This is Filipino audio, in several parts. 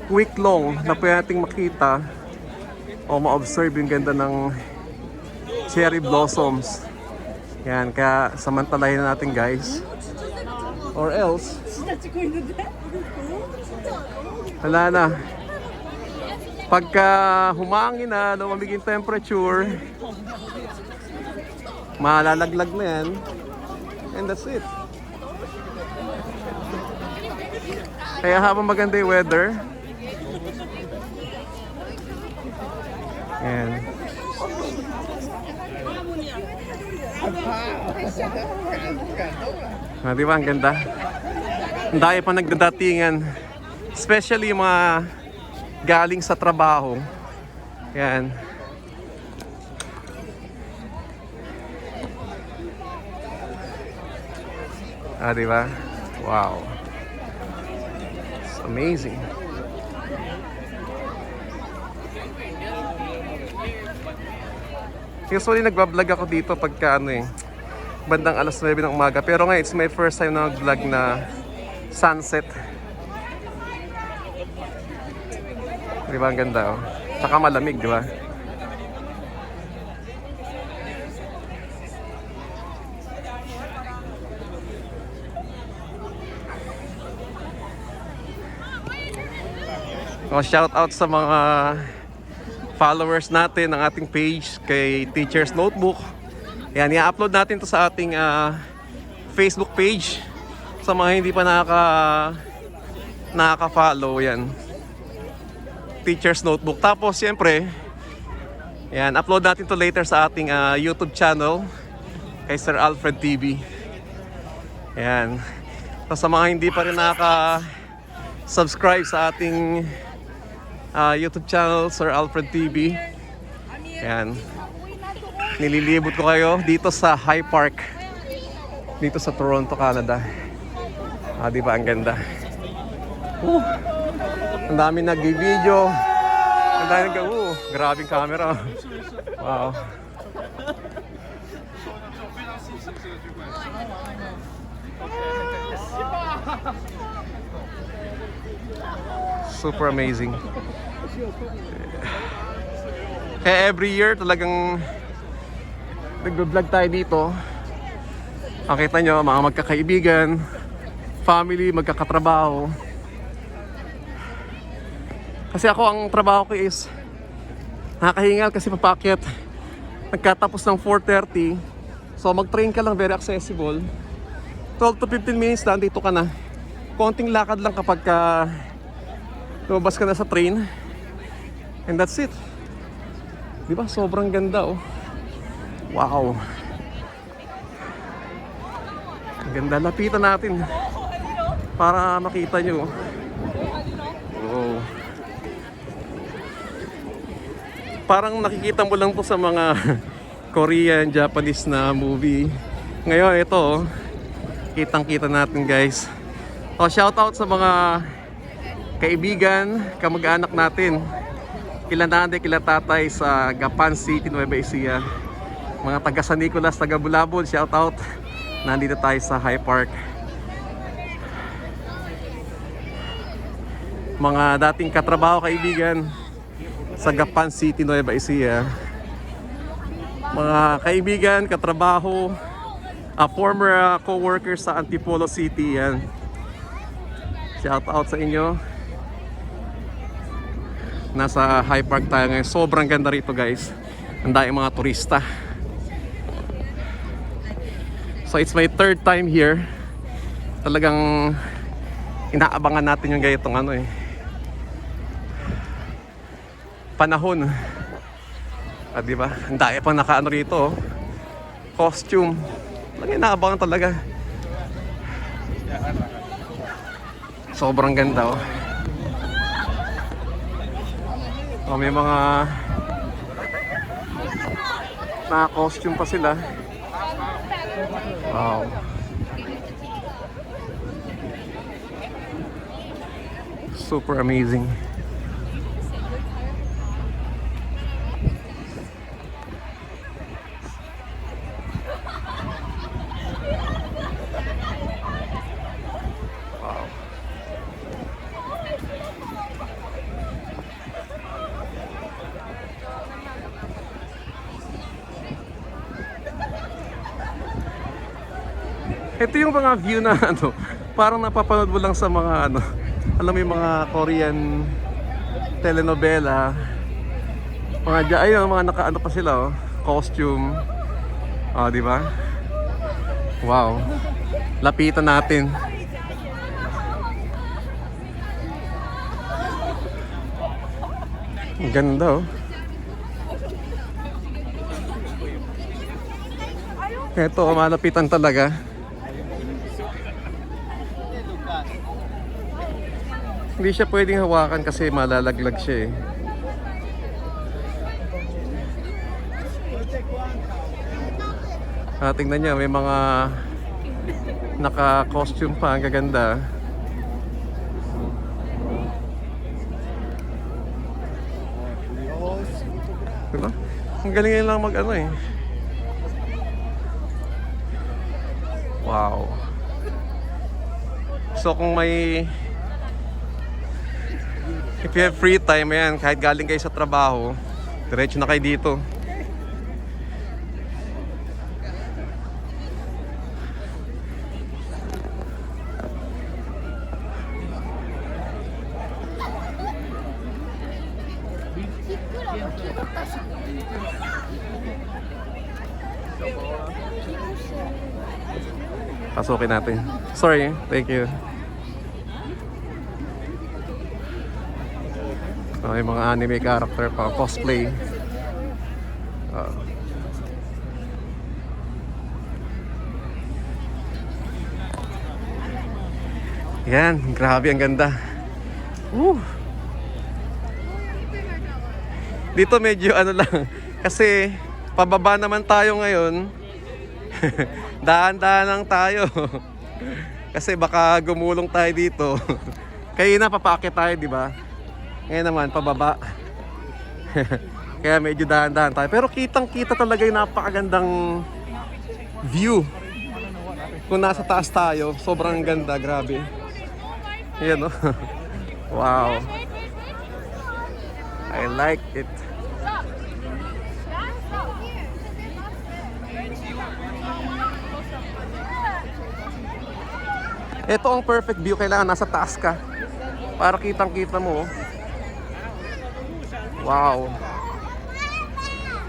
week long na pwede nating makita o ma-observe yung ganda ng cherry blossoms. Yan, kaya samantalahin na natin guys. Or else, wala na. Pagka humangin na, lumamig yung temperature, malalaglag na yan. And that's it. Kaya habang maganda yung weather, ayan. Di ba ang ganda? Ang dami pa nagdadatingan. Especially yung mga galing sa trabaho. Yan. Di ba? Wow. It's amazing. Usually nagbablog ako dito pagka bandang alas 9 ng umaga. Pero ngayon, it's my first time na nag-vlog na sunset. Di ba ang ganda, oh? Tsaka malamig, di ba? Oh, shout out sa mga followers natin ng ating page kay Teacher's Notebook. Yan, i-upload natin to sa ating Facebook page. Sa mga hindi pa nakaka-follow, yan. Teacher's Notebook. Tapos, siyempre, yan, upload natin to later sa ating YouTube channel kay Sir Alfred TV. Yan. Tapos sa mga hindi pa rin nakaka-subscribe sa ating YouTube channel, Sir Alfred TV. Yan. Nililibot ko kayo dito sa High Park. Dito sa Toronto, Canada. Di ba ang ganda? Ang dami nag-video. Ang dami grabing camera. Wow. Super amazing. Kaya every year talagang nagbe-vlog tayo dito. Makita nyo, mga magkakaibigan, family, magkakatrabaho. Kasi ako, ang trabaho ko is nakakahingal kasi papakyat. Nagkatapos ng 4:30. So mag-train ka lang, very accessible. 12 to 15 minutes lang, dito ka na. Konting lakad lang kapag lumabas ka na sa train. And that's it. Diba? Sobrang ganda, oh. Wow. Ang ganda. Lapitan natin para makita nyo. Wow. Parang nakikita mo lang po sa mga Korean, Japanese na movie. Ngayon, ito, oh. Kitang-kita natin, guys. So, shoutout sa mga kaibigan, kamag-anak natin. Kila nanay, kila tatay sa Gapan City, Nueva Ecija. Mga taga San Nicolas, taga Bulabol, shoutout. Nandito tayo sa High Park. Mga dating katrabaho, kaibigan sa Gapan City, Nueva Ecija. Mga kaibigan, katrabaho, former co-workers sa Antipolo City. Yan. Shoutout sa inyo. Nasa High Park tayo ngayon. Sobrang ganda rito, guys. Ang dami mga turista. So it's my third time here. Talagang inaabangan natin yung gayetong panahon. Diba? Ang dami pang nakaano rito, oh. Costume. Talagang inaabangan talaga. Sobrang ganda, oh. May mga costume pa sila. Wow. Super amazing. Ito yung mga view na ano, parang napapanood mo lang sa mga ano, alam mo yung mga Korean telenovela. Ayun, mga naka-ano pa sila, oh, costume. Ah, di ba? Wow. Lapitan natin. Ang ganda, oh. Ito, malapitan talaga. Hindi siya pwedeng hawakan kasi malalaglag siya eh. Tingnan niya, may mga naka-costume pa, ang gaganda. Diba? Ang galing lang mag-ano eh. Wow. So kung may, if you have free time, yan, kahit galing kayo sa trabaho, diretso na kayo dito. Pasukin natin. Sorry, thank you. May mga anime character pa, cosplay. Yan, grabe ang ganda. Dito medyo ano lang, kasi pababa naman tayo ngayon. Daan-daan lang tayo. Kasi baka gumulong tayo dito. Kaya na papakit tayo, di ba? Ngayon naman pababa. Kaya medyo dahan-dahan tayo. Pero kitang-kita talaga yung napakagandang view. Kung nasa taas tayo, sobrang ganda, grabe. Yan, no? Wow. I like it. Ito ang perfect view, kailangan nasa taas ka para kitang-kita mo. Wow.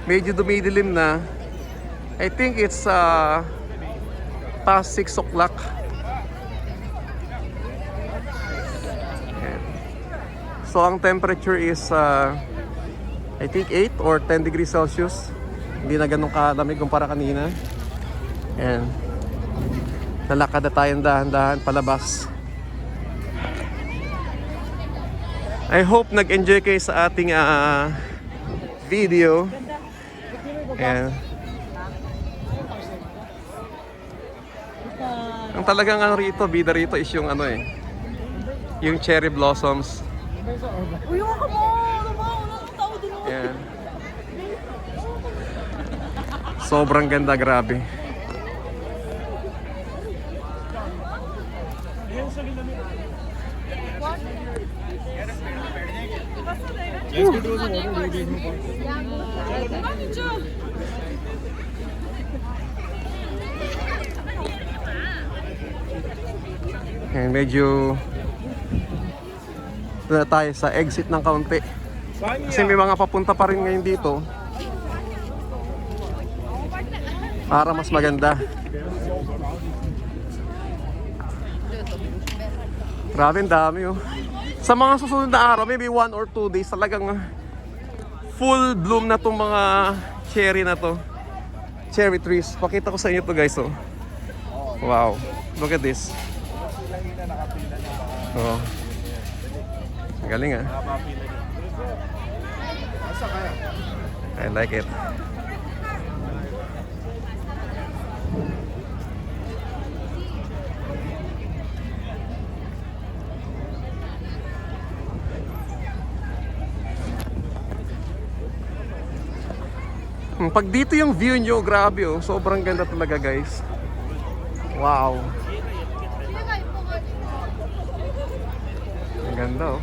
Medyo dumidilim na. I think it's past 6 o'clock. So ang temperature is I think 8 or 10 degrees Celsius. Hindi na ganun kalamig kumpara kanina. Ayan. Lalakad na tayong dahan-dahan palabas. I hope nag-enjoy kayo sa ating video. Ayan. Ang talagang ano rito, bida rito is yung ano eh, yung cherry blossoms. Uy, ka mo! Walang tao din mo! Ayan. Sobrang ganda, grabe. Ayan, medyo na tayo sa exit ng kaunti. Kasi may mga papunta pa rin ngayon dito para mas maganda. Grabe, ang dami oh. Sa mga susunod na araw, maybe 1 or 2 days, talagang full bloom na itong mga cherry na to. Cherry trees. Pakita ko sa inyo to guys oh. Wow. Look at this. Oh. Galing ah. I like it. Pag dito yung view nyo, grabe oh. Sobrang ganda talaga guys. Wow. Ang ganda oh.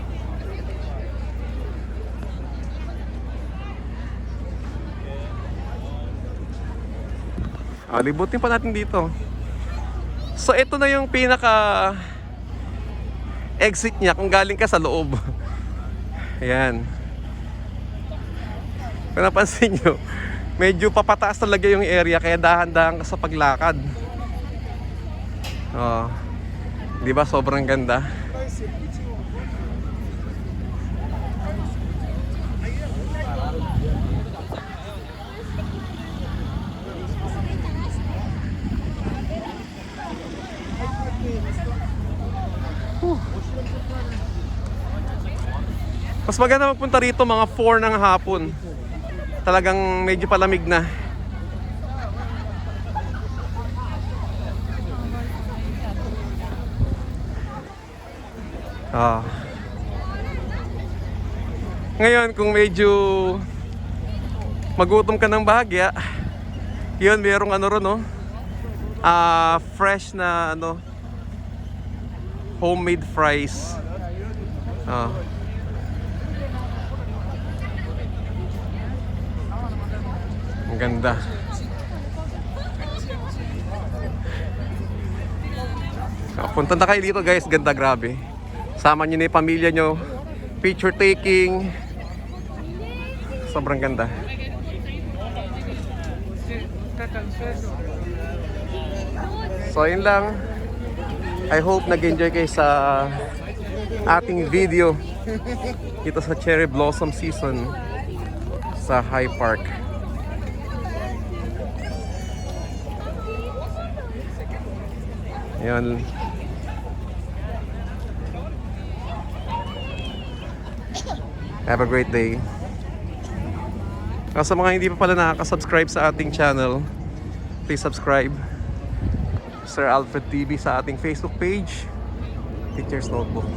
Libutin pa natin dito. So ito na yung pinaka exit niya kung galing ka sa loob. Ayan. Kung napansin nyo, medyo papataas talaga yung area kaya dahan-dahan ka sa paglakad. Oh. Di ba sobrang ganda? Mas maganda magpunta rito mga 4 ng hapon. Talagang medyo palamig na. Ah. Ngayon kung medyo magutom ka ng bahagya, yun merong ano ron, no? Fresh na ano, homemade fries. Ah. Ang ganda. Punta na kayo dito guys, ganda, grabe. Sama nyo na yung pamilya nyo. Picture taking. Sobrang ganda. So yun lang. I hope nag-enjoy kayo sa ating video dito sa cherry blossom season sa High Park. Ayan. Have a great day. Sa mga hindi pa pala nakaka-subscribe sa ating channel, please subscribe. Sir Alfred TV sa ating Facebook page, Teacher's Notebook.